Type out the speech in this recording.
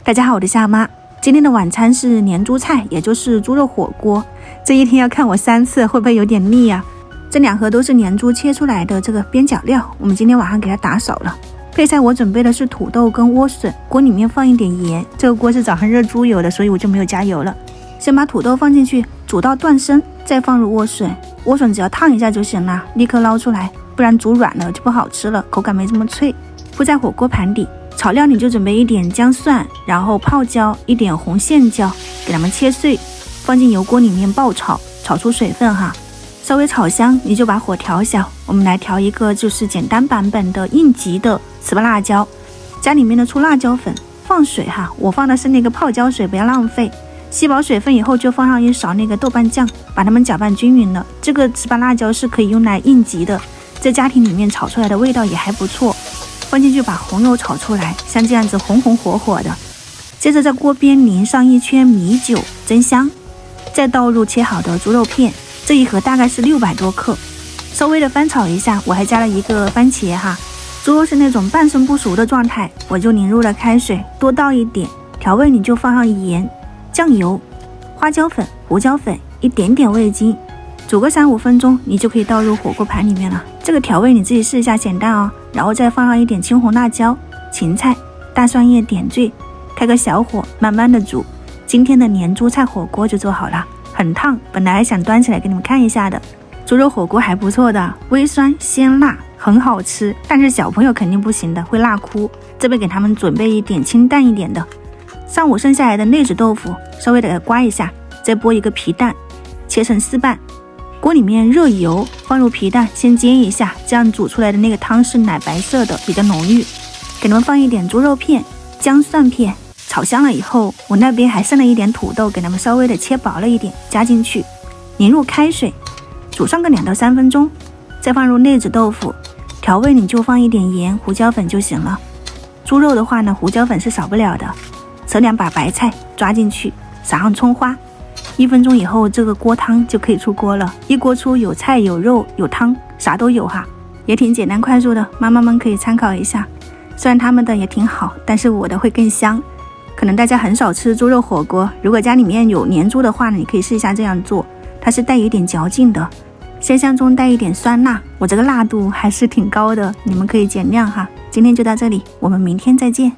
大家好，我是夏妈。今天的晚餐是年猪菜，也就是猪肉火锅。这一天要看我3次，会不会有点腻啊？这2盒都是年猪切出来的这个边角料，我们今天晚上给它打扫了。配菜我准备的是土豆跟莴笋，锅里面放一点盐。这个锅是早上热猪油的，所以我就没有加油了。先把土豆放进去，煮到断生，再放入莴笋。莴笋只要烫一下就行了，立刻捞出来，不然煮软了就不好吃了，口感没这么脆。铺在火锅盘底。炒料你就准备一点姜蒜，然后泡椒，一点红线椒，给它们切碎，放进油锅里面爆炒，炒出水分哈。稍微炒香，你就把火调小。我们来调一个就是简单版本的应急的糍粑辣椒，加里面的粗辣椒粉，放水哈。我放的是那个泡椒水，不要浪费。吸饱水分以后，就放上一勺那个豆瓣酱，把它们搅拌均匀了。这个糍粑辣椒是可以用来应急的，在家庭里面炒出来的味道也还不错。放进去，把红油炒出来，像这样子红红火火的。接着在锅边淋上一圈米酒，增香。再倒入切好的猪肉片，这一盒大概是600多克。稍微的翻炒一下，我还加了一个番茄哈。猪肉是那种半生不熟的状态，我就淋入了开水，多倒一点。调味你就放上盐、酱油、花椒粉、胡椒粉，一点点味精。煮个3-5分钟，你就可以倒入火锅盘里面了。这个调味你自己试一下，简单哦。然后再放上一点青红辣椒、芹菜、大蒜叶点缀，开个小火，慢慢的煮。今天的年猪菜火锅就做好了，很烫，本来还想端起来给你们看一下的。猪肉火锅还不错的，微酸鲜辣，很好吃，但是小朋友肯定不行的，会辣哭。这边给他们准备一点清淡一点的。上午剩下来的内酯豆腐，稍微的刮一下，再剥一个皮蛋，切成4瓣。锅里面热油，放入皮蛋，先煎一下，这样煮出来的那个汤是奶白色的，比较浓郁。给你们放一点猪肉片、姜蒜片，炒香了以后，我那边还剩了一点土豆，给它们稍微的切薄了一点，加进去，淋入开水，煮上个2到3分钟，再放入内酯豆腐。调味你就放一点盐、胡椒粉就行了。猪肉的话呢，胡椒粉是少不了的。扯2把白菜抓进去，撒上葱花。1分钟以后，这个锅汤就可以出锅了。一锅出，有菜有肉有汤，啥都有哈，也挺简单快速的，妈妈们可以参考一下。虽然他们的也挺好，但是我的会更香。可能大家很少吃猪肉火锅，如果家里面有年猪的话呢，你可以试一下这样做，它是带有一点嚼劲的，鲜香中带一点酸辣，我这个辣度还是挺高的，你们可以减量哈。今天就到这里，我们明天再见。